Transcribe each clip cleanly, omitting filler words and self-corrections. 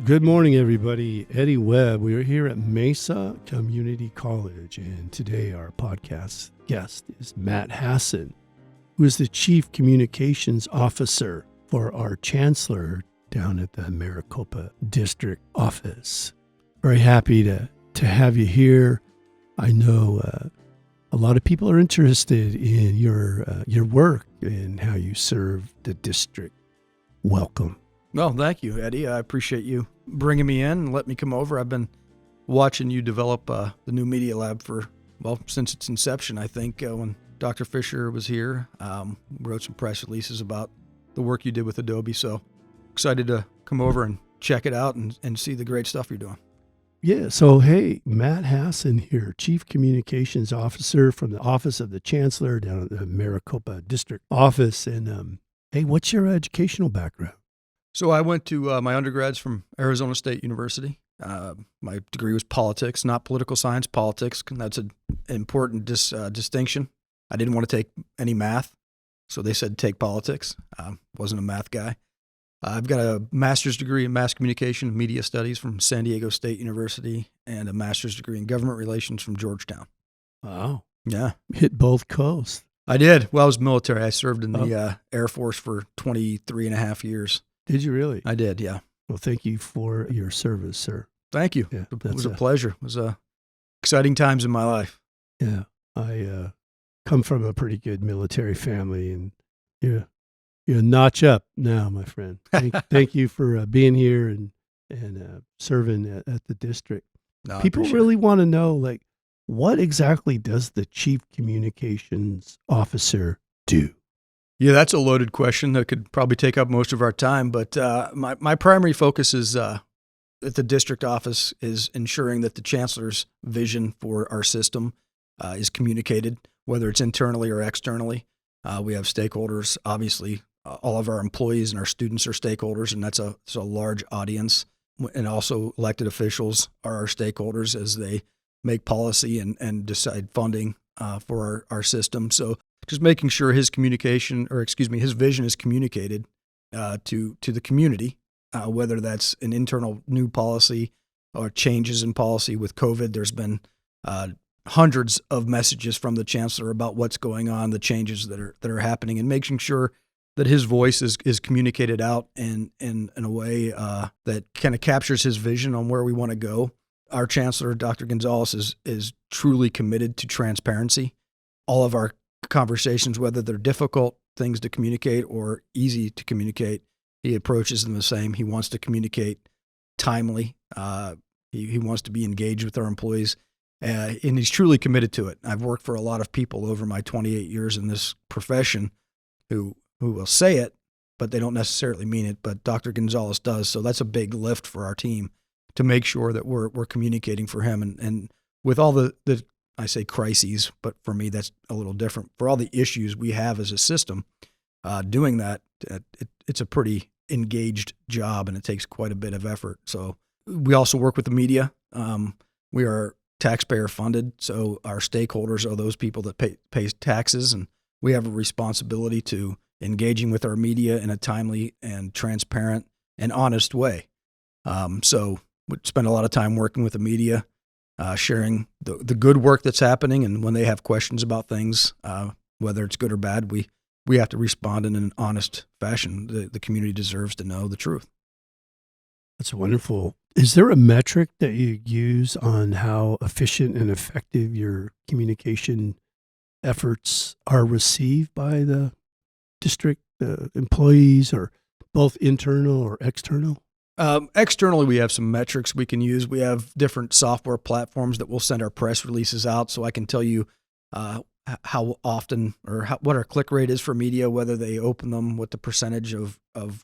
Good morning, everybody. Eddie Webb. We are here at Mesa Community College, and today our podcast guest is Matt Hasson, who is the Chief Communications Officer for our Chancellor down at the Maricopa District Office. Very happy to have you here. I know a lot of people are interested in your work and how you serve the district. Welcome. Well, thank you, Eddie. I appreciate you bringing me in and letting me come over. I've been watching you develop the new media lab since its inception, I think, when Dr. Fisher was here. Wrote some press releases about the work you did with Adobe. So excited to come over and check it out and see the great stuff you're doing. Yeah. So, hey, Matt Hasson here, Chief Communications Officer from the Office of the Chancellor down at the Maricopa District Office. And, hey, what's your educational background? So I went to my undergrads from Arizona State University. My degree was politics, not political science, politics. That's an important distinction. I didn't want to take any math, so they said take politics. Wasn't a math guy. I've got a master's degree in mass communication and media studies from San Diego State University and a master's degree in government relations from Georgetown. Wow. Yeah. Hit both coasts. I did. Well, I was military. I served in the Air Force for 23 and a half years. Did you really? I did, yeah. Well, thank you for your service, sir. Thank you. Yeah, it was a pleasure. It was exciting times in my life. Yeah. I come from a pretty good military family, and you're a notch up now, my friend. Thank you for being here and serving at the district. No, People really want to know, like, what exactly does the Chief Communications Officer do? Yeah, that's a loaded question that could probably take up most of our time. But my primary focus is at the district office is ensuring that the chancellor's vision for our system is communicated, whether it's internally or externally. We have stakeholders, obviously. All of our employees and our students are stakeholders, and that's a large audience. And also elected officials are our stakeholders as they make policy and decide funding for our system. So just making sure his vision is communicated to the community, whether that's an internal new policy or changes in policy. With COVID, there's been hundreds of messages from the chancellor about what's going on, the changes that are happening, and making sure that his voice is communicated out in a way that kind of captures his vision on where we want to go. Our chancellor, Dr. Gonzalez, is truly committed to transparency. All of our conversations, whether they're difficult things to communicate or easy to communicate, he approaches them the same. He wants to communicate timely. He wants to be engaged with our employees, and he's truly committed to it. I've worked for a lot of people over my 28 years in this profession who will say it, but they don't necessarily mean it. But Dr. Gonzalez does, so that's a big lift for our team to make sure that we're communicating for him. And with all the I say crises, but for me, that's a little different. For all the issues we have as a system, doing that, it's a pretty engaged job, and it takes quite a bit of effort. So we also work with the media. We are taxpayer funded, so our stakeholders are those people that pay taxes, and we have a responsibility to engaging with our media in a timely and transparent and honest way. So we spend a lot of time working with the media, sharing the good work that's happening, and when they have questions about things, whether it's good or bad, we have to respond in an honest fashion. The community deserves to know the truth. That's wonderful. Is there a metric that you use on how efficient and effective your communication efforts are received by the district employees, or both internal or external? Externally, we have some metrics we can use. We have different software platforms that we'll send our press releases out, so I can tell you how often or what our click rate is for media, whether they open them, what the percentage of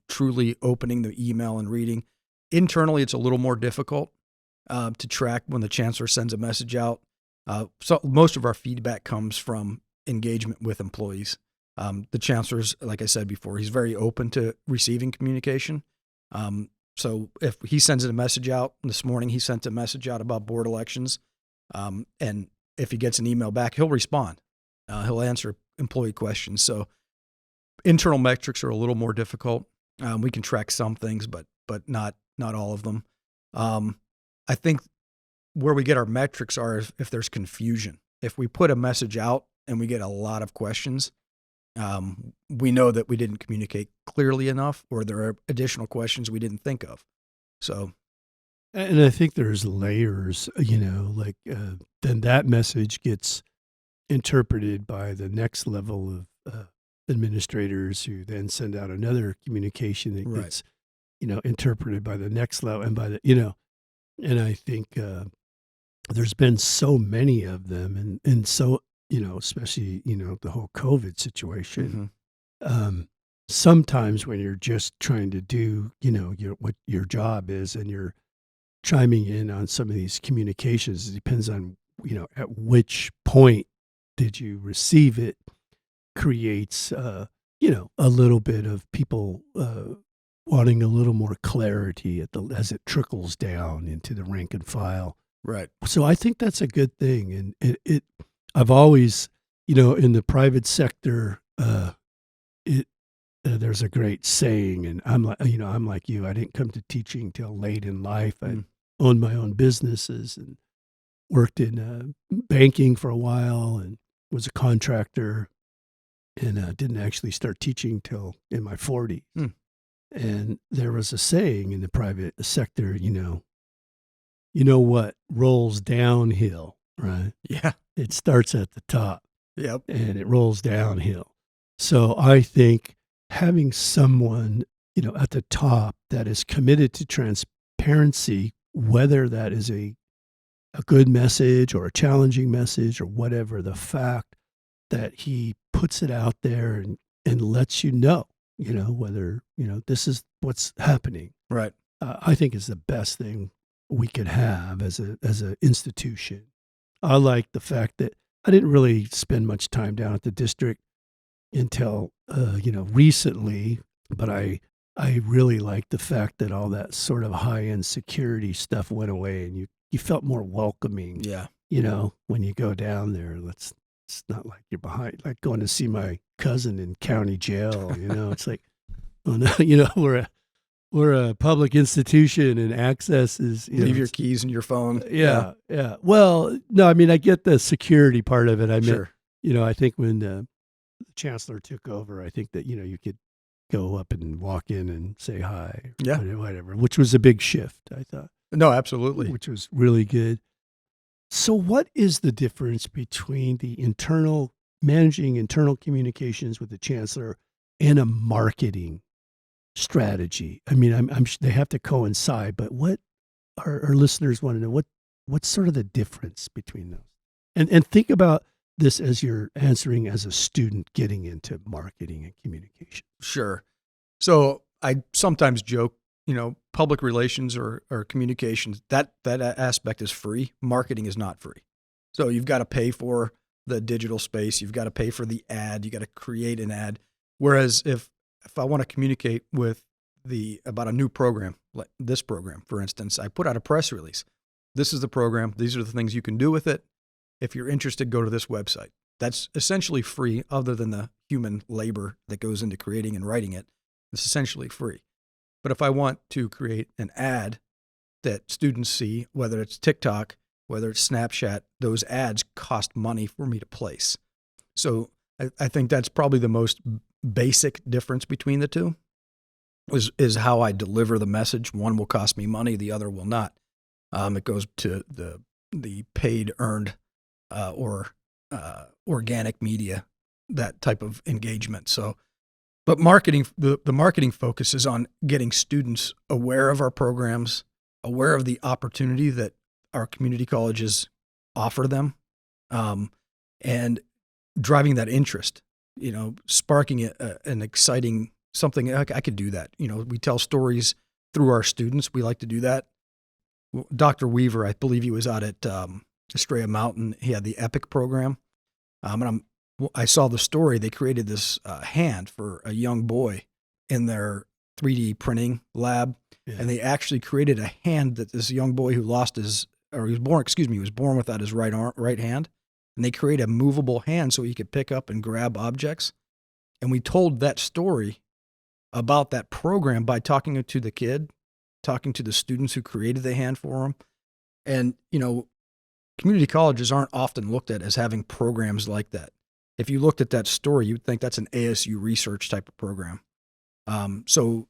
truly opening the email and reading. Internally, it's a little more difficult to track when the chancellor sends a message out. So most of our feedback comes from engagement with employees. The chancellor's, like I said before, he's very open to receiving communication. So if he sends a message out, this morning he sent a message out about board elections, and if he gets an email back, he'll respond. He'll answer employee questions. So internal metrics are a little more difficult. We can track some things, but not all of them. I think where we get our metrics are if there's confusion. If we put a message out and we get a lot of questions, we know that we didn't communicate clearly enough, or there are additional questions we didn't think of. So, and I think there's layers, then that message gets interpreted by the next level of administrators who then send out another communication that Right. gets, interpreted by the next level and by the, and I think there's been so many of them and so, especially, the whole COVID situation. Sometimes when you're just trying to do, what your job is and you're chiming in on some of these communications, it depends on, at which point did you receive it, creates, a little bit of people wanting a little more clarity as it trickles down into the rank and file. Right. So I think that's a good thing. And I've always, in the private sector, there's a great saying, and I'm like you. I didn't come to teaching till late in life. I owned my own businesses and worked in banking for a while and was a contractor, and didn't actually start teaching till in my 40s. And there was a saying in the private sector, what rolls downhill, right? Yeah. It starts at the top. Yep. And it rolls downhill. So I think having someone, at the top that is committed to transparency, whether that is a good message or a challenging message or whatever, the fact that he puts it out there and lets whether, this is what's happening. Right. I think is the best thing we could have as an institution. I like the fact that I didn't really spend much time down at the district until, recently, but I really liked the fact that all that sort of high-end security stuff went away and you felt more welcoming. Yeah. When you go down there, it's not like you're behind, like going to see my cousin in county jail, it's like, oh no, we're a public institution and access is, leave your keys in your phone. Yeah. Well, no, I mean, I get the security part of it. I mean, Sure. I think when the chancellor took over, I think that, you could go up and walk in and say hi. Yeah. Whatever, which was a big shift, I thought. No, absolutely. Which was really good. So what is the difference between the managing internal communications with the chancellor and a marketing strategy? I mean, I'm they have to coincide, but what our listeners want to know, what's sort of the difference between those? And think about this as you're answering as a student getting into marketing and communication. Sure. So I sometimes joke, public relations or communications, that aspect is free. Marketing is not free. So you've got to pay for the digital space. You've got to pay for the ad. You got to create an ad. Whereas if I want to communicate with about a new program, like this program, for instance, I put out a press release. This is the program. These are the things you can do with it. If you're interested, go to this website. That's essentially free, other than the human labor that goes into creating and writing it. It's essentially free. But if I want to create an ad that students see, whether it's TikTok, whether it's Snapchat, those ads cost money for me to place. So I think that's probably the most basic difference between the two is how I deliver the message. One will cost me money, the other will not. It goes to the paid, earned, or organic media, that type of engagement. So, but marketing, the marketing focus is on getting students aware of our programs, aware of the opportunity that our community colleges offer them, and driving that interest, sparking an exciting something. I could do that. We tell stories through our students. We like to do that. Dr. Weaver, I believe he was out at Estrella Mountain. He had the EPIC program. And I saw the story. They created this hand for a young boy in their 3D printing lab. Yeah. And they actually created a hand that this young boy who he was born without his right hand. And they created a movable hand so he could pick up and grab objects. And we told that story about that program by talking to the kid talking to the students who created the hand for them. And, community colleges aren't often looked at as having programs like that. If you looked at that story, you'd think that's an ASU research type of program. So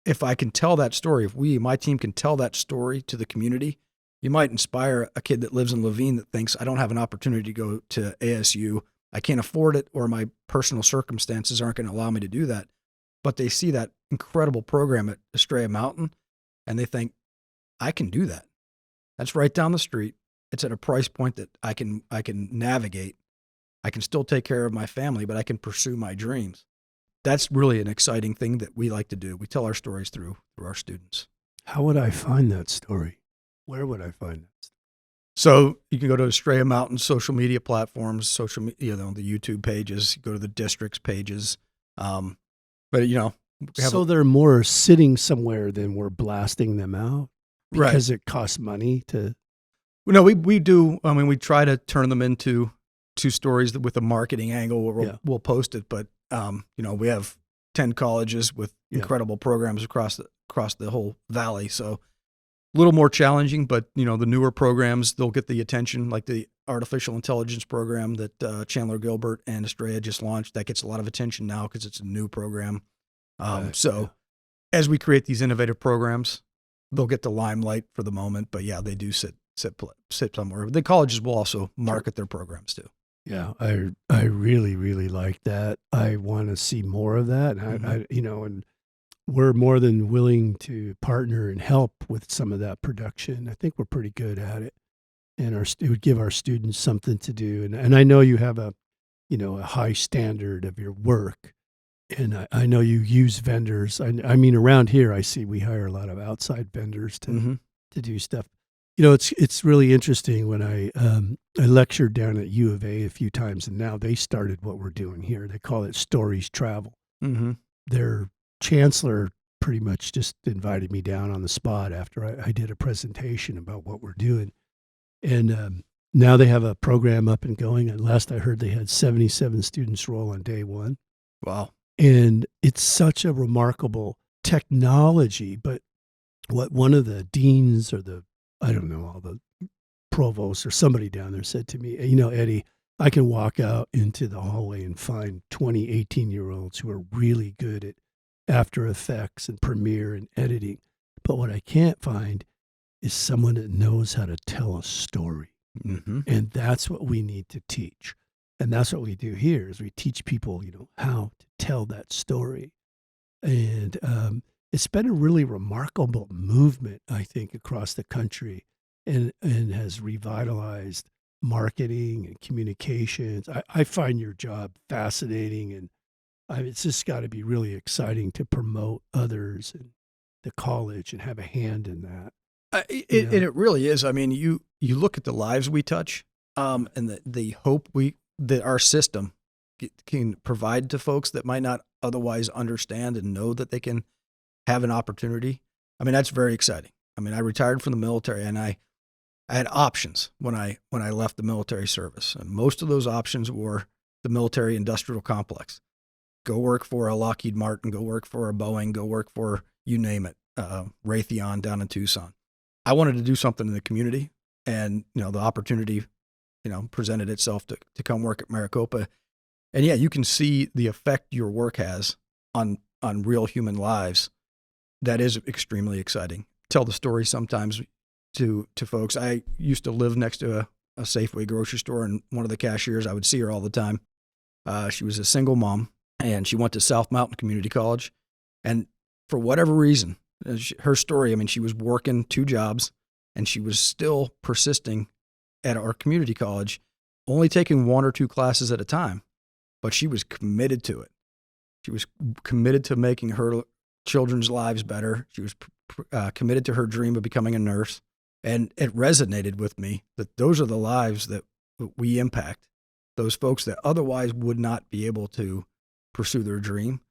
if I can tell that story, if my team can tell that story to the community, you might inspire a kid that lives in Levine that thinks, I don't have an opportunity to go to ASU. I can't afford it, or my personal circumstances aren't going to allow me to do that. But they see that incredible program at Estrella Mountain, and they think, I can do that. That's right down the street. It's at a price point that I can navigate. I can still take care of my family, but I can pursue my dreams. That's really an exciting thing that we like to do. We tell our stories through our students. How would I find that story? Where would I find that? So you can go to Estrella Mountain social media platforms, the YouTube pages, go to the district's pages. So they're more sitting somewhere than we're blasting them out because right. It costs money to. No, we do. I mean, we try to turn them into stories with a marketing angle where we'll post it. But we have 10 colleges with incredible programs across the whole valley. So a little more challenging, but the newer programs, they'll get the attention, like the artificial intelligence program that Chandler Gilbert and Estrella just launched. That gets a lot of attention now because it's a new program. As we create these innovative programs, they'll get the limelight for the moment. But they do sit somewhere. The colleges will also market their programs too. Yeah, I really, really like that. I want to see more of that. Mm-hmm. And we're more than willing to partner and help with some of that production. I think we're pretty good at it, and it would give our students something to do. And I know you have a high standard of your work, and I know you use vendors. I mean, around here, I see we hire a lot of outside vendors to do stuff. It's really interesting when I lectured down at U of A few times, and now they started what we're doing here. They call it Stories Travel. Mm-hmm. Their chancellor pretty much just invited me down on the spot after I did a presentation about what we're doing. And now they have a program up and going. And last I heard, they had 77 students roll on day one. Wow. And it's such a remarkable technology. But what one of the deans or all the provosts or somebody down there said to me, Eddie, I can walk out into the hallway and find 20, 18-year-olds who are really good at After Effects and Premiere and editing. But what I can't find is someone that knows how to tell a story. Mm-hmm. And that's what we need to teach. And that's what we do here is we teach people, how to tell that story. And it's been a really remarkable movement, I think, across the country and has revitalized marketing and communications. I find your job fascinating, and it's just got to be really exciting to promote others and the college and have a hand in that. And it really is. I mean, you look at the lives we touch, and the hope that our system can provide to folks that might not otherwise understand and know that they can have an opportunity. I mean, that's very exciting. I mean, I retired from the military, and I had options when I left the military service, and most of those options were the military industrial complex. Go work for a Lockheed Martin, go work for a Boeing, go work for, you name it, Raytheon down in Tucson. I wanted to do something in the community, and the opportunity presented itself to come work at Maricopa. And you can see the effect your work has on real human lives. That is extremely exciting. Tell the story sometimes to folks. I used to live next to a Safeway grocery store, and one of the cashiers, I would see her all the time. She was a single mom, and she went to South Mountain Community College. And for whatever reason, her story, I mean, she was working 2 jobs, and she was still persisting at our community college, only taking 1 or 2 classes at a time. But she was committed to it. She was committed to making her children's lives better. She was committed to her dream of becoming a nurse. And it resonated with me that those are the lives that we impact, those folks that otherwise would not be able to pursue their dream.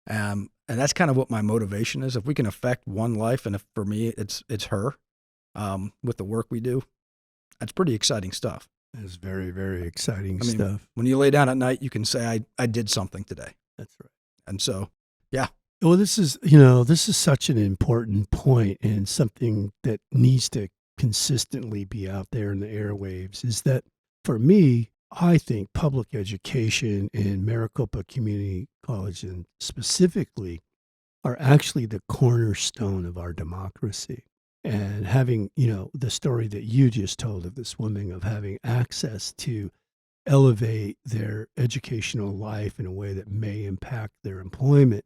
And that's kind of what my motivation is. If we can affect one life, and if for me it's her, with the work we do, that's pretty exciting stuff. It's very, very exciting stuff. When you lay down at night, you can say, I did something today. That's right. And so, Well, this is such an important point and something that needs to consistently be out there in the airwaves is that for me, I think public education in Maricopa Community College and specifically are actually the cornerstone of our democracy. And having, the story that you just told of this woman of having access to elevate their educational life in a way that may impact their employment.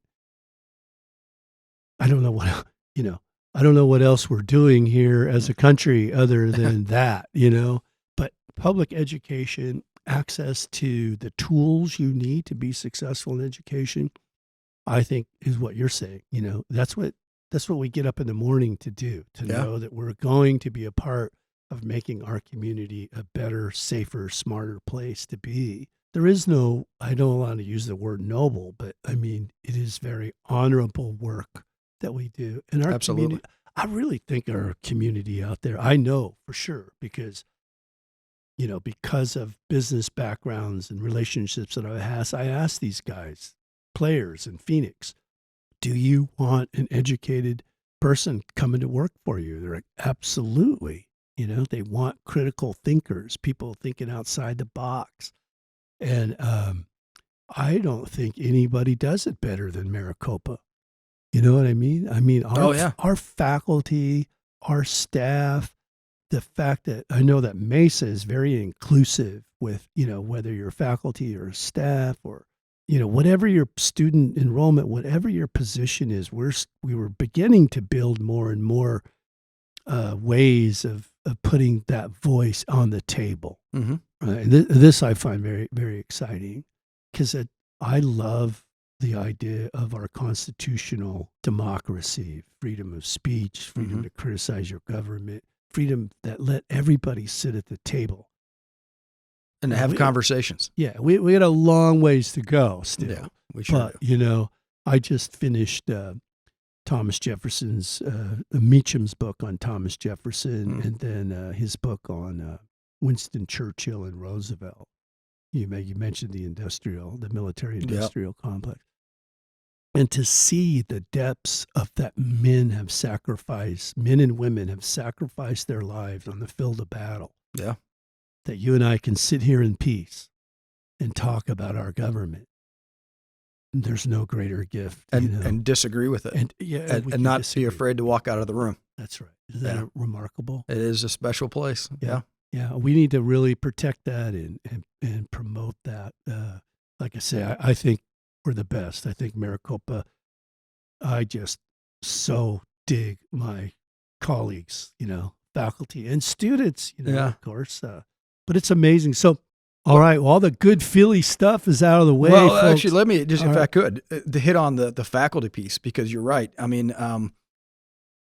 I don't know what, you know, I don't know what else we're doing here as a country other than that. But public education, access to the tools you need to be successful in education, I think is what you're saying. That's what we get up in the morning to do, to Yeah. know that we're going to be a part of making our community a better, safer, smarter place to be. There is no, I don't want to use the word noble, but I mean, it is very honorable work that we do in our Absolutely. community. I really think our community out there, I know for sure, because of business backgrounds and relationships that I asked these guys, players in Phoenix, do you want an educated person coming to work for you? They're like, absolutely. They want critical thinkers, people thinking outside the box. And I don't think anybody does it better than Maricopa. You know what I mean? I mean, our faculty, our staff, the fact that I know that Mesa is very inclusive with, whether you're faculty or staff or, whatever your student enrollment, whatever your position is, we were beginning to build more and more ways of putting that voice on the table. Mm-hmm. And this I find very, very exciting because I love the idea of our constitutional democracy, freedom of speech, freedom to criticize your government, freedom that let everybody sit at the table and have conversations. Yeah, we got a long ways to go still. Yeah, we sure do. But, I just finished Thomas Jefferson's, Meacham's book on Thomas Jefferson, and then his book on Winston Churchill and Roosevelt. You mentioned the military-industrial complex. And to see the depths of that men and women have sacrificed their lives on the field of battle. Yeah. That you and I can sit here in peace and talk about our government. There's no greater gift. And disagree with it. And not be afraid to walk out of the room. That's right. Isn't that remarkable? It is a special place. Yeah. Yeah. We need to really protect that and promote that. Like I say, I think we're the best. I think Maricopa, I just so dig my colleagues, faculty and students, of course. But it's amazing. So, all right, well, all the good Philly stuff is out of the way. Well, folks. actually, let me just, I could, to hit on the faculty piece, because you're right. I mean,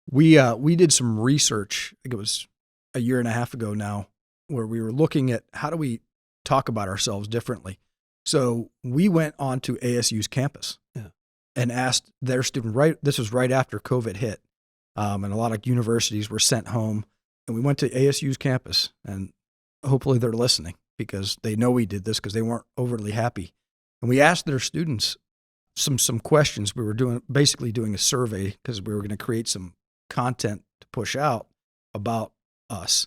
we did some research, I think it was a year and a half ago now, where we were looking at how do we talk about ourselves differently. So we went onto ASU's campus and asked their student, this was right after COVID hit, and a lot of universities were sent home. And we went to ASU's campus, and hopefully they're listening because they know we did this because they weren't overly happy. And we asked their students some questions. We were basically doing a survey because we were going to create some content to push out about us.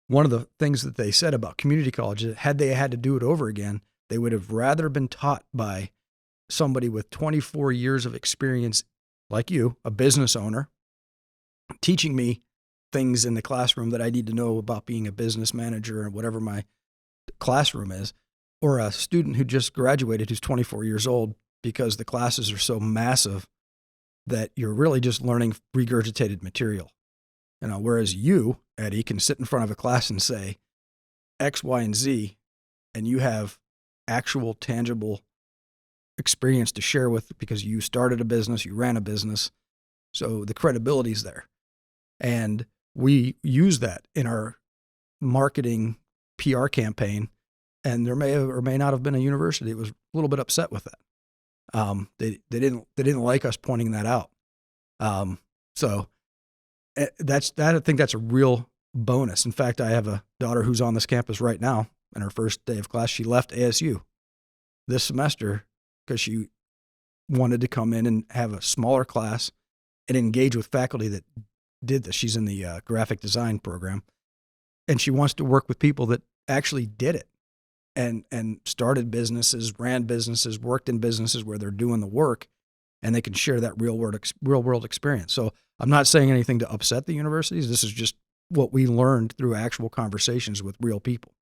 One of the things that they said about community colleges, had they had to do it over again, they would have rather been taught by somebody with 24 years of experience like you, a business owner, teaching me things in the classroom that I need to know about being a business manager or whatever my classroom is, or a student who just graduated who's 24 years old, because the classes are so massive that you're really just learning regurgitated material. Whereas you, Eddie, can sit in front of a class and say X, Y, and Z, and you have actual tangible experience to share with because you started a business, you ran a business. So the credibility is there. And we use that in our marketing PR campaign. And there may or may not have been a university that was a little bit upset with that. They didn't like us pointing that out. So I think that's a real bonus. In fact, I have a daughter who's on this campus right now. In her first day of class, she left ASU this semester because she wanted to come in and have a smaller class and engage with faculty that did this. She's in the graphic design program, and she wants to work with people that actually did it and started businesses, ran businesses, worked in businesses where they're doing the work, and they can share that real world experience. So I'm not saying anything to upset the universities. This is just what we learned through actual conversations with real people.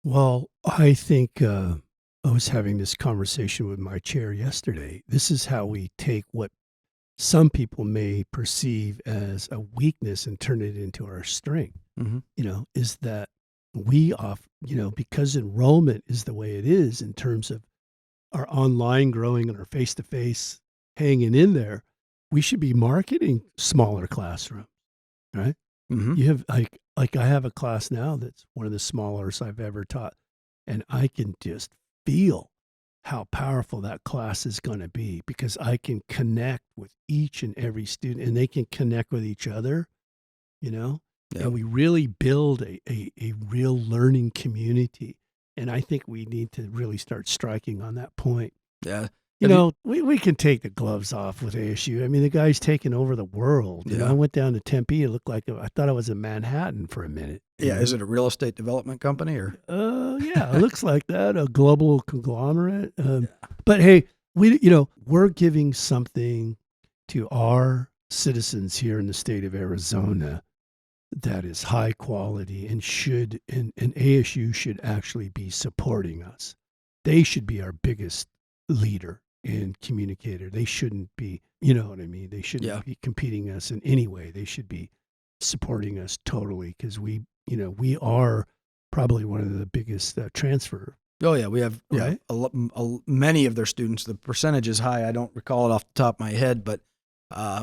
Well, I think I was having this conversation with my chair yesterday. This is how we take what some people may perceive as a weakness and turn it into our strength. Mm-hmm. Is that we because enrollment is the way it is in terms of our online growing and our face-to-face hanging in there, we should be marketing smaller classrooms, right? Mm-hmm. You have like I have a class now that's one of the smallest I've ever taught, and I can just feel how powerful that class is going to be because I can connect with each and every student, and they can connect with each other, Yep. and we really build a real learning community. And I think we need to really start striking on that point. Yeah. We can take the gloves off with ASU. I mean, the guy's taking over the world. Yeah. I went down to Tempe. It looked like I thought I was in Manhattan for a minute. Yeah. Is it a real estate development company or? Yeah, it looks like that. A global conglomerate. But hey, we're giving something to our citizens here in the state of Arizona that is high quality and ASU should actually be supporting us. They should be our biggest leader and communicator. They shouldn't be, you know what I mean? They shouldn't be competing us in any way. They should be supporting us totally because we are probably one of the biggest transfer. Oh yeah, we have right? Many of their students. The percentage is high. I don't recall it off the top of my head, but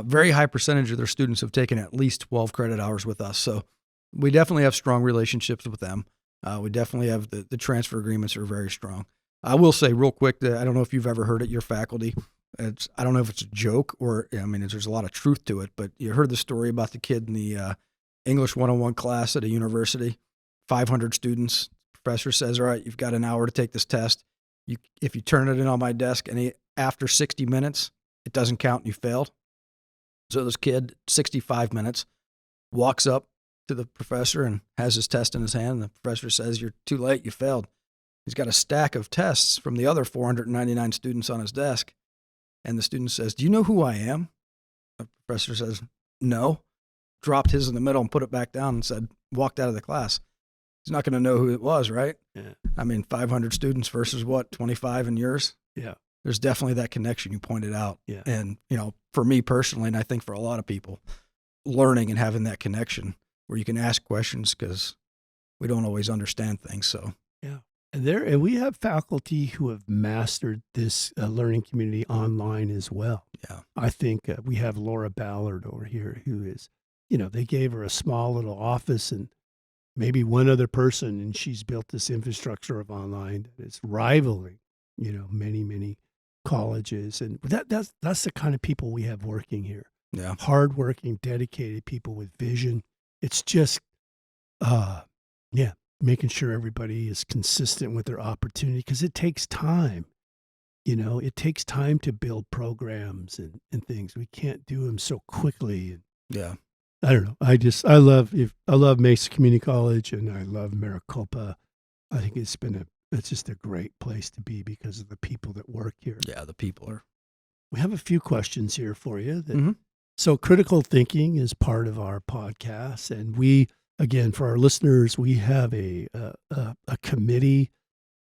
very high percentage of their students have taken at least 12 credit hours with us. So we definitely have strong relationships with them. We definitely have the transfer agreements are very strong. I will say real quick that I don't know if you've ever heard it, your faculty. I don't know if it's a joke or, there's a lot of truth to it, but you heard the story about the kid in the English 101 class at a university, 500 students. Professor says, all right, you've got an hour to take this test. If you turn it in on my desk and after 60 minutes, it doesn't count and you failed. So this kid, 65 minutes, walks up to the professor and has his test in his hand. And the professor says, you're too late, you failed. He's got a stack of tests from the other 499 students on his desk. And the student says, do you know who I am? The professor says, no. Dropped his in the middle and put it back down and walked out of the class. He's not going to know who it was, right? Yeah. 500 students versus 25 in yours? Yeah. There's definitely that connection you pointed out. Yeah. And, for me personally, and I think for a lot of people, learning and having that connection where you can ask questions because we don't always understand things. So, yeah. And we have faculty who have mastered this learning community online as well. Yeah. I think we have Laura Ballard over here who is, they gave her a small little office and maybe one other person, and she's built this infrastructure of online that is rivaling, many, many colleges. And that's the kind of people we have working here. Yeah. Hardworking, dedicated people with vision. It's just, making sure everybody is consistent with their opportunity because it takes time. It takes time to build programs and things. We can't do them so quickly. Yeah. I don't know. I love Mesa Community College and I love Maricopa. I think it's just a great place to be because of the people that work here. Yeah, the people are. We have a few questions here for you. Mm-hmm. So critical thinking is part of our podcast, and we, again, for our listeners, we have a committee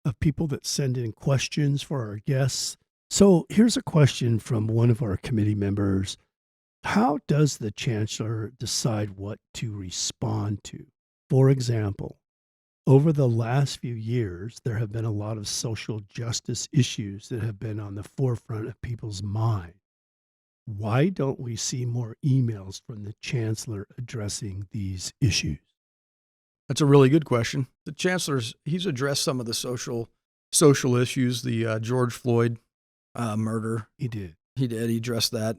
of people that send in questions for our guests. So here's a question from one of our committee members. How does the chancellor decide what to respond to? For example, over the last few years, there have been a lot of social justice issues that have been on the forefront of people's mind. Why don't we see more emails from the chancellor addressing these issues? That's a really good question. The chancellor's, he's addressed some of the social issues, the George Floyd murder. He did. He addressed that.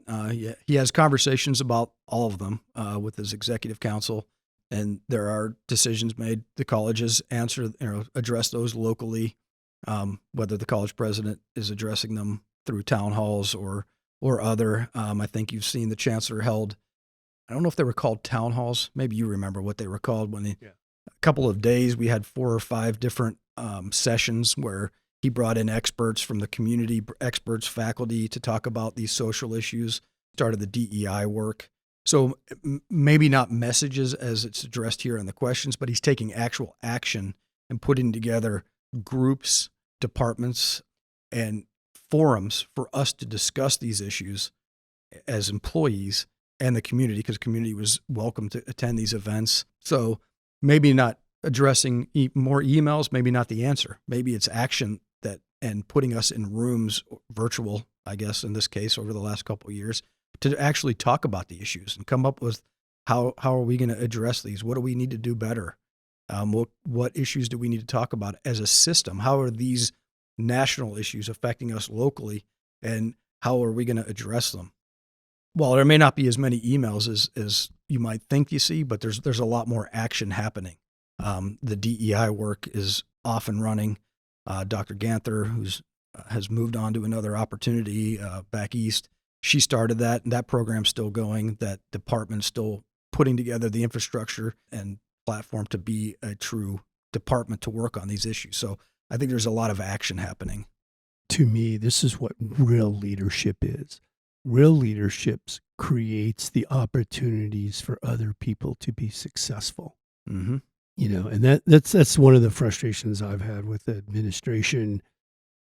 He has conversations about all of them with his executive council, and there are decisions made. The colleges address those locally, whether the college president is addressing them through town halls or other. I think you've seen the chancellor held, I don't know if they were called town halls. Maybe you remember what they were called when a couple of days we had 4 or 5 different sessions where he brought in experts from the community, experts, faculty to talk about these social issues, started the DEI work. So maybe not messages as it's addressed here in the questions, but he's taking actual action and putting together groups, departments, and forums for us to discuss these issues as employees and the community, because the community was welcome to attend these events. So maybe not addressing more emails, maybe not the answer. Maybe it's action and putting us in rooms, virtual, I guess, in this case, over the last couple of years, to actually talk about the issues and come up with how are we going to address these? What do we need to do better? What issues do we need to talk about as a system? How are these national issues affecting us locally, and how are we going to address them? Well, there may not be as many emails as you might think you see, but there's a lot more action happening. The DEI work is off and running. Dr. Ganther, has moved on to another opportunity back east, she started that, and that program's still going. That department's still putting together the infrastructure and platform to be a true department to work on these issues. So I think there's a lot of action happening. To me, this is what real leadership is. Real leadership creates the opportunities for other people to be successful. Mm-hmm. And that's one of the frustrations I've had with the administration,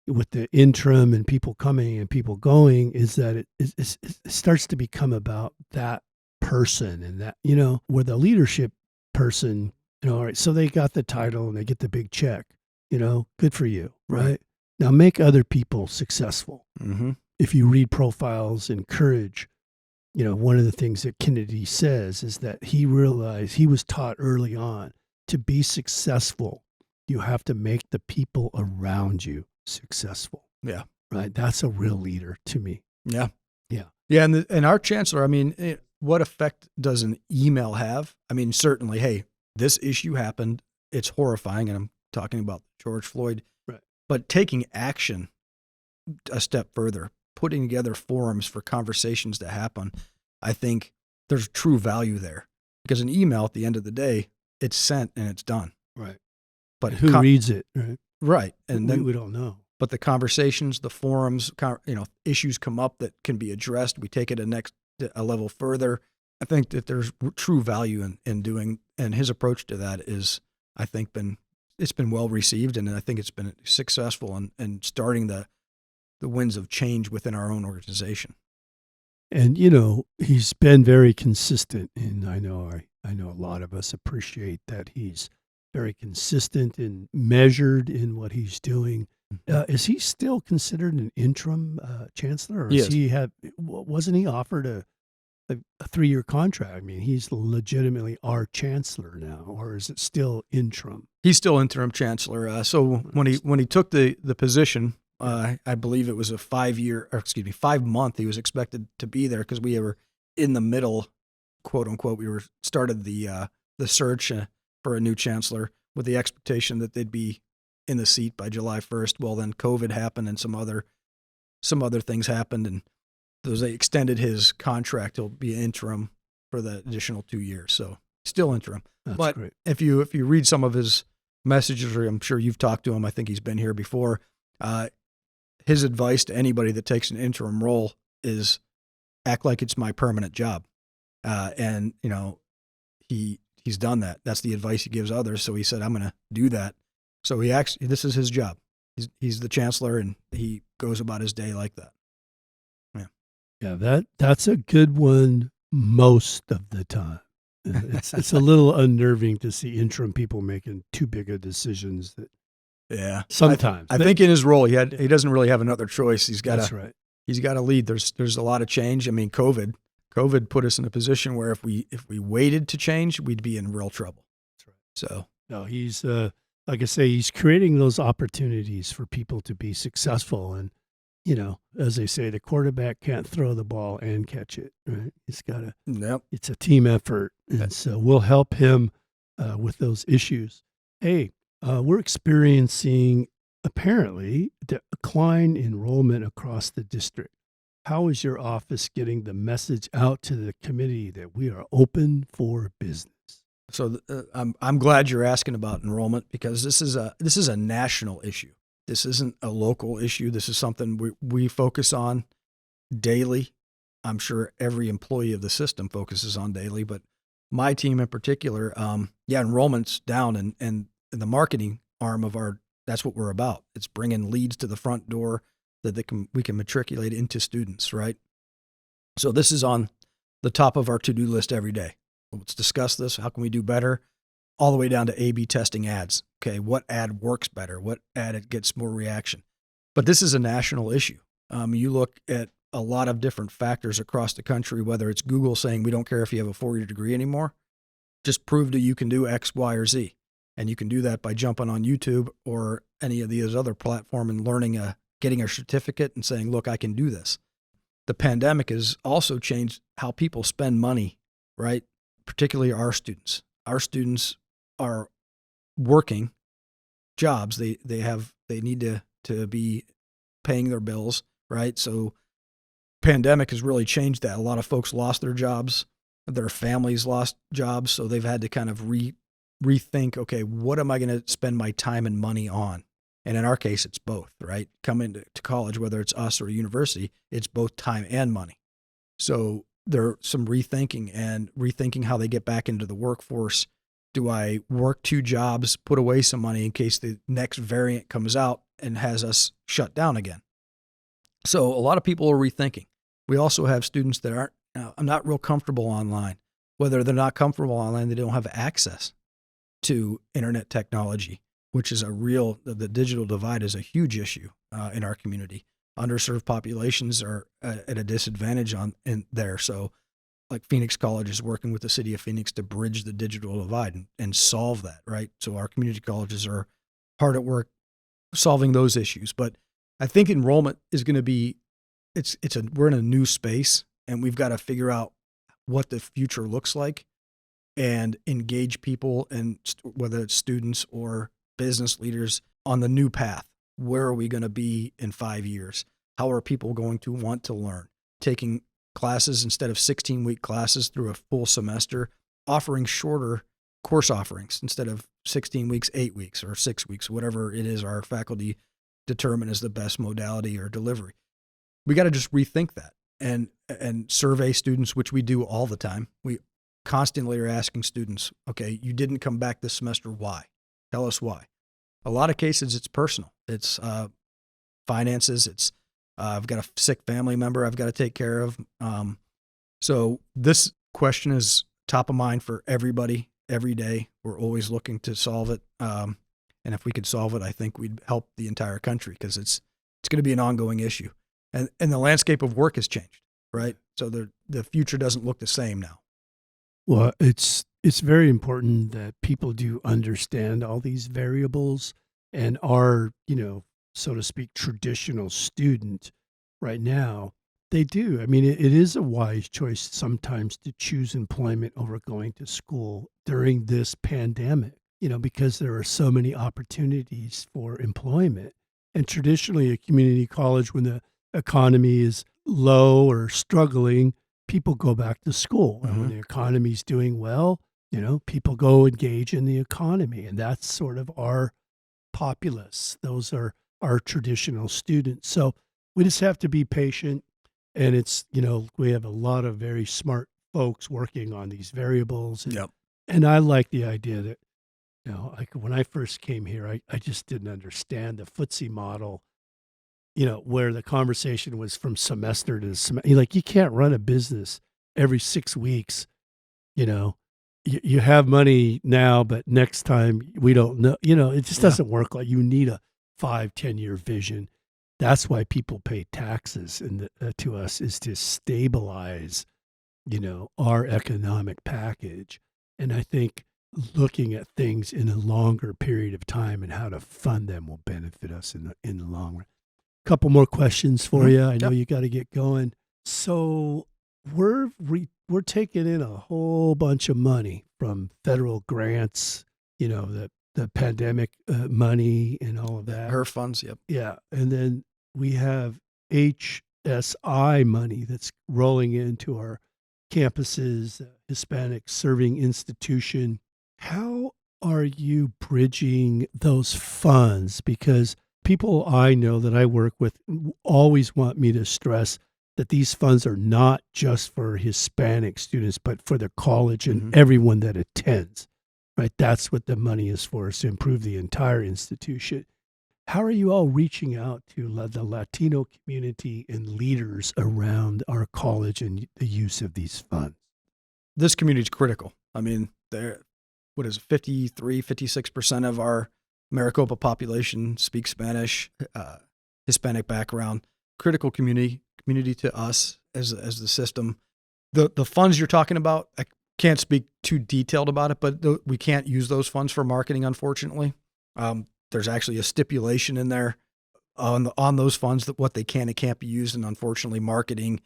with the interim and people coming and people going, is that it starts to become about that person, and that, where the leadership person, all right, so they got the title and they get the big check, good for you, right? Now make other people successful. Mm-hmm. If you read profiles and courage, one of the things that Kennedy says is that he realized, he was taught early on, to be successful, you have to make the people around you successful. Yeah. Right. That's a real leader to me. Yeah. Yeah. Yeah. And our chancellor, what effect does an email have? Certainly, hey, this issue happened. It's horrifying. And I'm talking about George Floyd. Right. But taking action a step further, putting together forums for conversations to happen, I think there's true value there. Because an email, at the end of the day, it's sent and it's done. Right. But who reads it? Right. Right. And then we don't know. But the conversations, the forums, issues come up that can be addressed. We take it a level further. I think that there's true value in doing, and his approach to that is, I think, it's been well received, and I think it's been successful in starting the winds of change within our own organization. And he's been very consistent, and I know a lot of us appreciate that he's very consistent and measured in what he's doing. Is he still considered an interim chancellor, or wasn't he offered a 3-year contract? He's legitimately our chancellor now, or is it still interim? He's still interim chancellor. So when he took the position, I believe it was a 5 month. He was expected to be there because we were in the middle, quote unquote. We were started the search for a new chancellor with the expectation that they'd be in the seat by July 1st. Well, then COVID happened and some other things happened, and they extended his contract. He'll be interim for the additional 2 years. So still interim. That's great. If you read some of his messages, or I'm sure you've talked to him, I think he's been here before. His advice to anybody that takes an interim role is act like it's my permanent job. And he's done that. That's the advice he gives others. So he said, I'm going to do that. So this is his job. He's the chancellor, and he goes about his day like that. Yeah, that's a good one most of the time. It's a little unnerving to see interim people making too big of decisions. Sometimes I think in his role he doesn't really have another choice. He's got to lead. There's a lot of change. COVID put us in a position where if we waited to change, we'd be in real trouble. That's right. So no, he's like I say, he's creating those opportunities for people to be successful. And as they say, the quarterback can't throw the ball and catch it. Right? He's got to. Yep. It's a team effort, and so we'll help him with those issues. Hey, we're experiencing apparently decline enrollment across the district. How is your office getting the message out to the committee that we are open for business? So I'm glad you're asking about enrollment, because this is a national issue. This isn't a local issue. This is something we focus on daily. I'm sure every employee of the system focuses on daily, but my team in particular, enrollment's down, and the marketing arm of that's what we're about. It's bringing leads to the front door that we can matriculate into students, right? So this is on the top of our to-do list every day. Let's discuss this. How can we do better? All the way down to A/B testing ads. Okay, what ad works better? What ad gets more reaction? But this is a national issue. You look at a lot of different factors across the country, whether it's Google saying we don't care if you have a 4-year degree anymore, just prove that you can do X, Y, or Z. And you can do that by jumping on YouTube or any of these other platforms and learning getting a certificate and saying, look, I can do this. The pandemic has also changed how people spend money, right? Particularly our students. Our students are working jobs. They need to be paying their bills, right? So pandemic has really changed that. A lot of folks lost their jobs. Their families lost jobs. So they've had to kind of rethink, okay, what am I going to spend my time and money on? And in our case, it's both, right? Coming to college, whether it's us or a university, it's both time and money. So there's some rethinking how they get back into the workforce. Do I work 2 jobs, put away some money in case the next variant comes out and has us shut down again? So a lot of people are rethinking. We also have students that I'm not real comfortable online. Whether they're not comfortable online, they don't have access to internet technology, which is the digital divide is a huge issue in our community. Underserved populations are at a disadvantage in there. So like Phoenix College is working with the city of Phoenix to bridge the digital divide and solve that, right? So our community colleges are hard at work solving those issues. But I think enrollment is going to be, we're in a new space, and we've got to figure out what the future looks like and engage people, and whether it's students or business leaders, on the new path. Where are we going to be in 5 years? How are people going to want to learn? Taking classes instead of 16-week classes through a full semester, offering shorter course offerings instead of 16 weeks, 8 weeks, or 6 weeks, whatever it is our faculty determine as the best modality or delivery. We got to just rethink that and survey students, which we do all the time. We constantly are asking students, okay, you didn't come back this semester. Why? Tell us why. A lot of cases, it's personal. It's finances. It's I've got a sick family member I've got to take care of. So this question is top of mind for everybody every day. We're always looking to solve it. And if we could solve it, I think we'd help the entire country, because it's going to be an ongoing issue. And the landscape of work has changed, right? So the future doesn't look the same now. Well, it's very important that people do understand all these variables, and our, so to speak, traditional student right now, they do. I mean, it is a wise choice sometimes to choose employment over going to school during this pandemic, because there are so many opportunities for employment. And traditionally, a community college, when the economy is low or struggling, people go back to school. Mm-hmm. And when the economy's doing well, people go engage in the economy. And that's sort of our populace. Those are our traditional students. So we just have to be patient. And it's, we have a lot of very smart folks working on these variables. And, Yep. And I like the idea that, like when I first came here, I just didn't understand the footsie model, where the conversation was from semester to semester. Like, you can't run a business every 6 weeks. You have money now, but next time we don't know. It just doesn't work. Like, you need a 5-10 year vision. That's why people pay taxes, and to us is to stabilize, our economic package. And I think looking at things in a longer period of time and how to fund them will benefit us in the long run. Couple more questions for you. I know you got to get going. So we're taking in a whole bunch of money from federal grants, that the pandemic money and all of that. Her funds, yep. Yeah. And then we have HSI money that's rolling into our campuses, Hispanic Serving Institution. How are you bridging those funds? Because people I know that I work with always want me to stress that these funds are not just for Hispanic students, but for the college and everyone that attends, right? That's what the money is for, is to improve the entire institution. How are you all reaching out to the Latino community and leaders around our college and the use of these funds? This community is critical. I mean, 56% of our Maricopa population speaks Spanish, Hispanic background, critical community to us as the system. The funds you're talking about, I can't speak too detailed about it, but we can't use those funds for marketing, unfortunately. There's actually a stipulation in there on those funds that what they can and can't be used, and unfortunately, marketing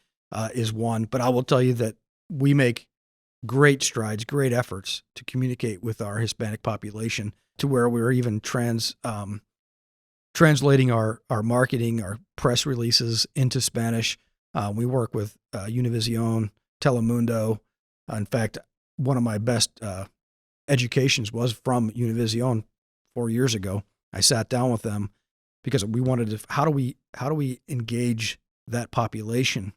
is one. But I will tell you that we make great strides, great efforts to communicate with our Hispanic population to where we're even translating our marketing, our press releases into Spanish. We work with Univision, Telemundo. In fact, one of my best educations was from Univision 4 years ago. I sat down with them because we wanted to, how do we engage that population?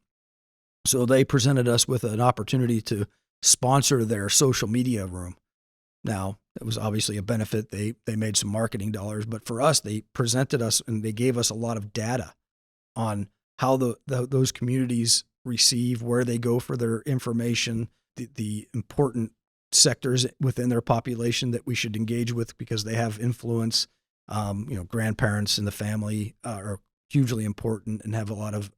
So they presented us with an opportunity to sponsor their social media room. Now, it was obviously a benefit. They made some marketing dollars, but for us, they presented us and they gave us a lot of data on how those communities receive, where they go for their information, the important sectors within their population that we should engage with because they have influence. Grandparents in the family are hugely important and have a lot of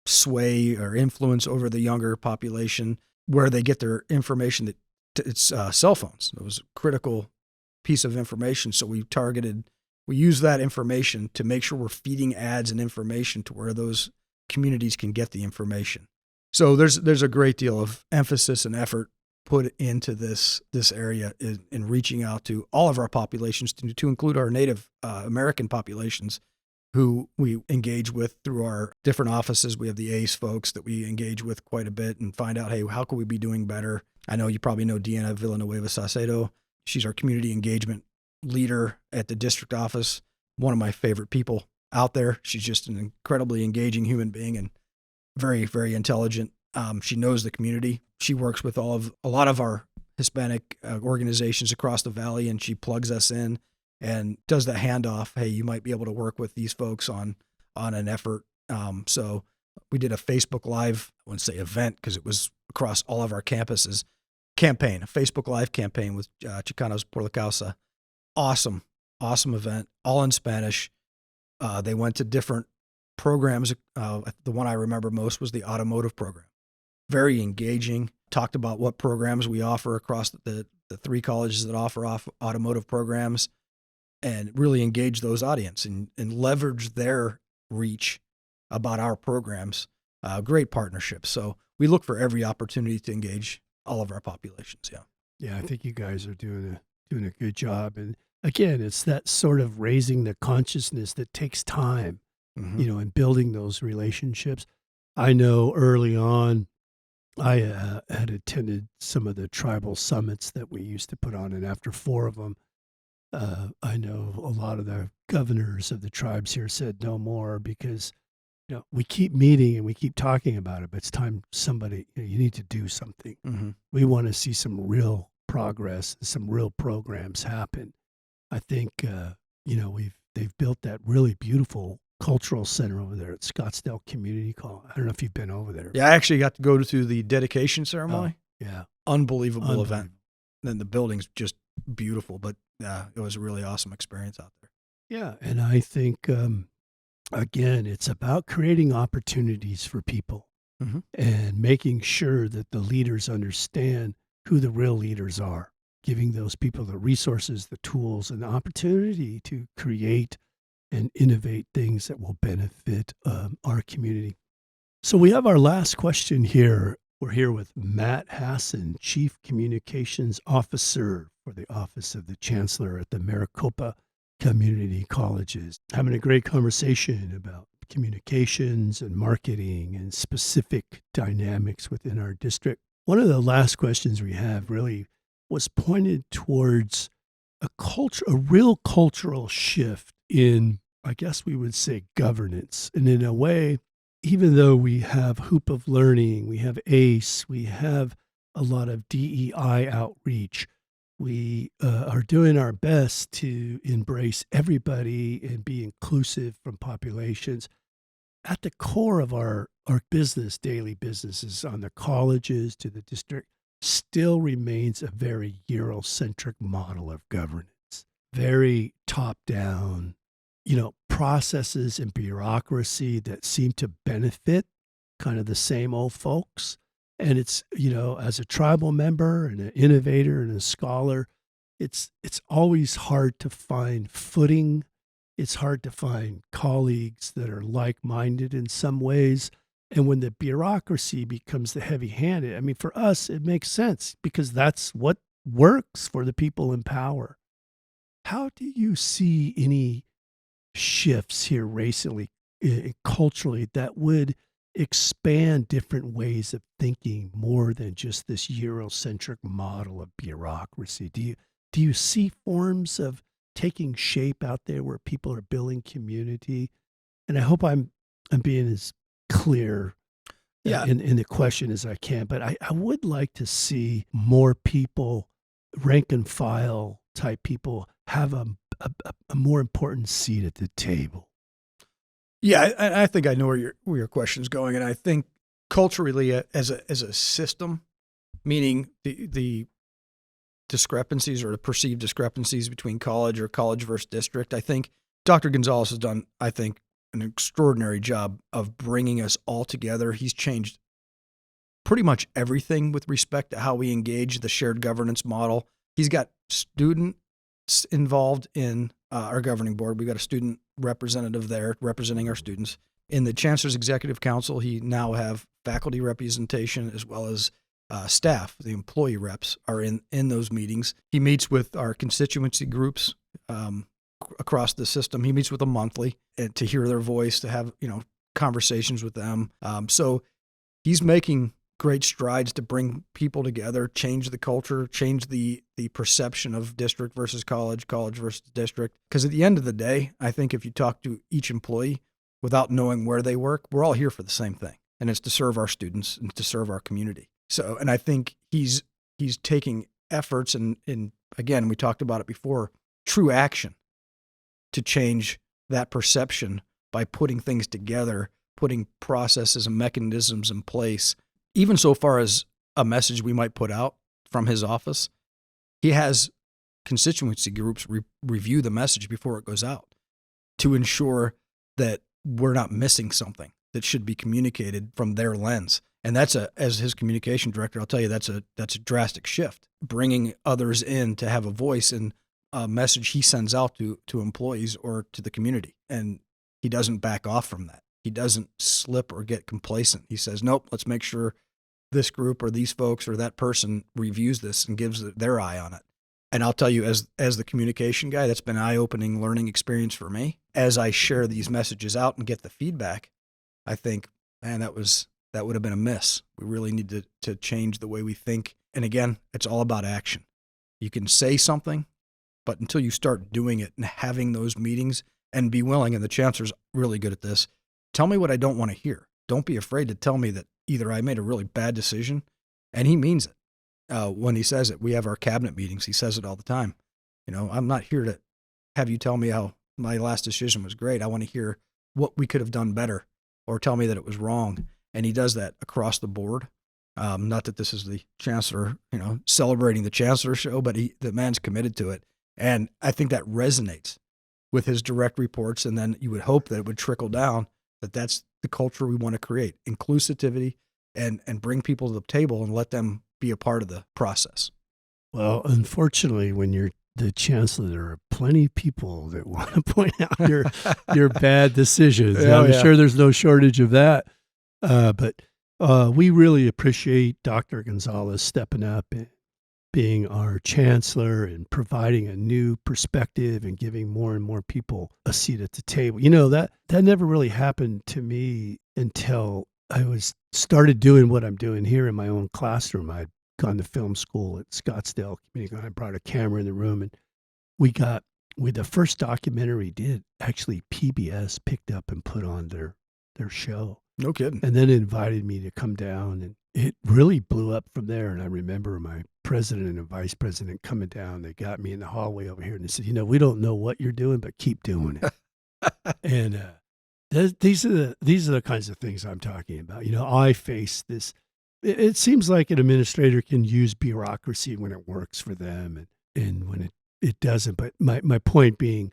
sway or influence over the younger population, where they get their information. It's cell phones. It was a critical piece of information. So we use that information to make sure we're feeding ads and information to where those communities can get the information. So there's a great deal of emphasis and effort put into this area in reaching out to all of our populations, to include our Native American populations, who we engage with through our different offices. We have the ACE folks that we engage with quite a bit and find out, hey, how can we be doing better? I know you probably know Deanna Villanueva Saucedo. She's our community engagement leader at the district office. One of my favorite people out there. She's just an incredibly engaging human being and very, very intelligent. She knows the community. She works with a lot of our Hispanic organizations across the valley, and she plugs us in and does the handoff. Hey, you might be able to work with these folks on an effort. So we did a Facebook Live, I wouldn't say event because it was across all of our campuses, a Facebook Live campaign with Chicanos por la Causa. Awesome event, all in Spanish. They went to different programs. The one I remember most was the automotive program. Very engaging. Talked about what programs we offer across the three colleges that offer automotive programs, and really engage those audience and leverage their reach about our programs. Great partnership. So we look for every opportunity to engage all of our populations. Yeah. Yeah, I think you guys are doing a good job. And again, it's that sort of raising the consciousness that takes time, and building those relationships. I know early on, I had attended some of the tribal summits that we used to put on, and after 4 of them, I know a lot of the governors of the tribes here said no more because, we keep meeting and we keep talking about it, but it's time you need to do something. Mm-hmm. We want to see some real progress, some real programs happen. I think, they've built that really beautiful cultural center over there at Scottsdale Community College. I don't know if you've been over there. Yeah, I actually got to go to the dedication ceremony. Oh, yeah. Unbelievable event. And the building's just beautiful, but it was a really awesome experience out there. Yeah, and I think, again, it's about creating opportunities for people and making sure that the leaders understand who the real leaders are, giving those people the resources, the tools, and the opportunity to create and innovate things that will benefit our community. So we have our last question here. We're here with Matt Hasson, Chief Communications Officer for the office of the Chancellor at the Maricopa Community Colleges. Having a great conversation about communications and marketing and specific dynamics within our district. One of the last questions we have really was pointed towards a real cultural shift in, I guess we would say, governance. And in a way, even though we have Hoop of Learning, we have ACE, we have a lot of DEI outreach, we are doing our best to embrace everybody and be inclusive from populations. At the core of our business, daily businesses, on the colleges to the district, still remains a very Eurocentric model of governance, very top-down, processes and bureaucracy that seem to benefit kind of the same old folks. And it's, as a tribal member and an innovator and a scholar, it's always hard to find footing. It's hard to find colleagues that are like-minded in some ways. And when the bureaucracy becomes the heavy-handed, for us, it makes sense because that's what works for the people in power. How do you see any shifts here recently, culturally, that would expand different ways of thinking more than just this Eurocentric model of bureaucracy? Do you see forms of taking shape out there where people are building community? And I hope I'm being as clear in the question as I can, but I would like to see more people, rank and file type people, have a more important seat at the table. Yeah, I think I know where your question's going, and I think culturally, as a system, meaning the discrepancies or the perceived discrepancies between college or college versus district, I think Dr. Gonzalez has done, an extraordinary job of bringing us all together. He's changed pretty much everything with respect to how we engage the shared governance model. He's got students involved in our governing board. We've got a student representative there representing our students. In the Chancellor's Executive Council, he now have faculty representation as well as staff. The employee reps are in those meetings. He meets with our constituency groups across the system. He meets with them monthly to hear their voice, to have conversations with them. So he's making great strides to bring people together, change the culture, change the perception of district versus college versus district. Because at the end of the day, I think if you talk to each employee without knowing where they work, we're all here for the same thing, and it's to serve our students and to serve our community. So, and I think he's taking efforts, and again, we talked about it before, true action to change that perception by putting things together, putting processes and mechanisms in place. Even so far as a message we might put out from his office, he has constituency groups review the message before it goes out to ensure that we're not missing something that should be communicated from their lens. And that's as his communication director, I'll tell you, that's a drastic shift, bringing others in to have a voice in a message he sends out to employees or to the community. And he doesn't back off from that. He doesn't slip or get complacent. He says, nope, let's make sure this group or these folks or that person reviews this and gives their eye on it. And I'll tell you, as the communication guy, that's been an eye-opening learning experience for me. As I share these messages out and get the feedback, I think, man, that would have been a miss. We really need to change the way we think. And again, it's all about action. You can say something, but until you start doing it and having those meetings and be willing, and the Chancellor's really good at this, tell me what I don't want to hear. Don't be afraid to tell me that either I made a really bad decision, and he means it. When he says it, we have our cabinet meetings. He says it all the time. I'm not here to have you tell me how my last decision was great. I want to hear what we could have done better, or tell me that it was wrong. And he does that across the board. Not that this is the Chancellor, celebrating the Chancellor show, but the man's committed to it. And I think that resonates with his direct reports. And then you would hope that it would trickle down, that's the culture we want to create, inclusivity, and bring people to the table and let them be a part of the process. Well, unfortunately, when you're the Chancellor, there are plenty of people that want to point out your bad decisions. I'm sure there's no shortage of that. But we really appreciate Dr. Gonzalez stepping up being our chancellor and providing a new perspective and giving more and more people a seat at the table. That never really happened to me until I started doing what I'm doing here in my own classroom. I'd gone to film school at Scottsdale Community College. I brought a camera in the room, and the first documentary we did, actually PBS picked up and put on their show. No kidding. And then invited me to come down, and it really blew up from there. And I remember my president and vice president coming down. They got me in the hallway over here, and they said, we don't know what you're doing, but keep doing it. And these are the kinds of things I'm talking about. I face this. It seems like an administrator can use bureaucracy when it works for them, and when it doesn't. But my point being,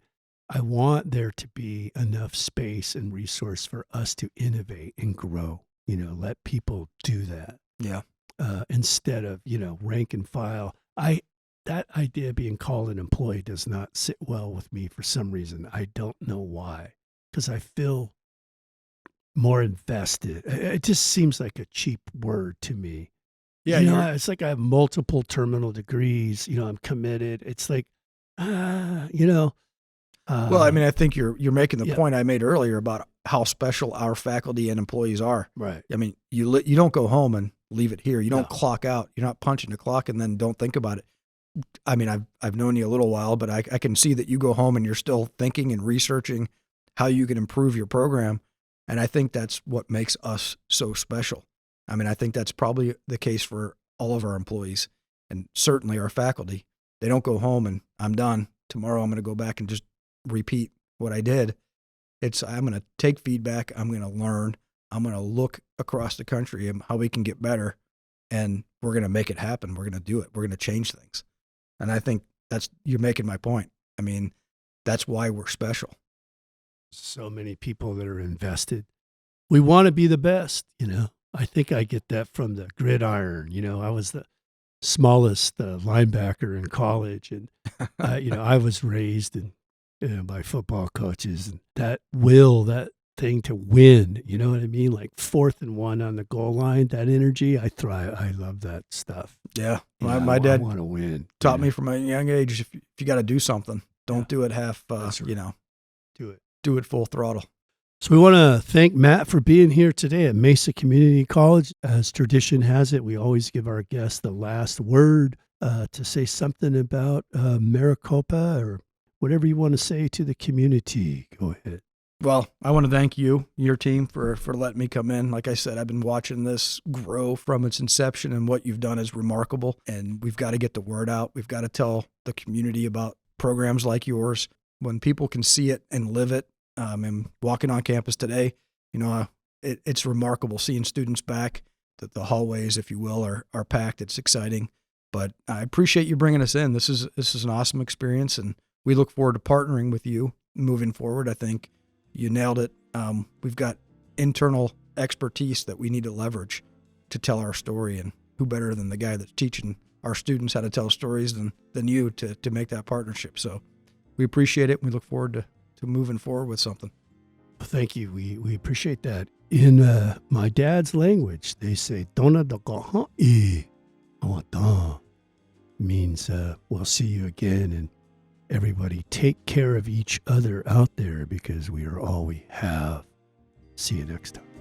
I want there to be enough space and resource for us to innovate and grow, let people do that. Yeah. Instead of, rank and file. That idea of being called an employee does not sit well with me for some reason. I don't know why, because I feel more invested. It just seems like a cheap word to me. Yeah. It's like I have multiple terminal degrees, I'm committed. It's like, well, I think you're making the yeah. point I made earlier about how special our faculty and employees are. Right. You don't go home and leave it here. You don't No. clock out. You're not punching the clock and then don't think about it. I've known you a little while, but I can see that you go home and you're still thinking and researching how you can improve your program. And I think that's what makes us so special. I think that's probably the case for all of our employees and certainly our faculty. They don't go home and I'm done. Tomorrow I'm going to go back and just repeat what I did. I'm going to take feedback. I'm going to learn. I'm going to look across the country and how we can get better, and we're going to make it happen. We're going to do it. We're going to change things. And I think you're making my point. That's why we're special. So many people that are invested. We want to be the best, I think I get that from the gridiron. I was the smallest linebacker in college, and I was raised by football coaches, and that thing to win, you know what I mean? Like 4th and 1 on the goal line, that energy, I thrive. I love that stuff. Yeah. My dad want to win. Taught me from a young age, if you got to do something, don't do it half, That's right. Do it full throttle. So we want to thank Matt for being here today at Mesa Community College. As tradition has it, we always give our guests the last word to say something about Maricopa or whatever you want to say to the community. Go ahead. Well, I want to thank you, your team, for letting me come in. Like I said, I've been watching this grow from its inception, and what you've done is remarkable. And we've got to get the word out. We've got to tell the community about programs like yours. When people can see it and live it, and walking on campus today, it's remarkable seeing students back. The hallways, if you will, are packed. It's exciting. But I appreciate you bringing us in. This is an awesome experience, and we look forward to partnering with you moving forward. I think you nailed it. We've got internal expertise that we need to leverage to tell our story, and who better than the guy that's teaching our students how to tell stories than you to make that partnership. So we appreciate it. We look forward to moving forward with something. Thank you. We appreciate that. In my dad's language, they say "Dona do gohan e awatan," means we'll see you again, and everybody take care of each other out there because we are all we have. See you next time.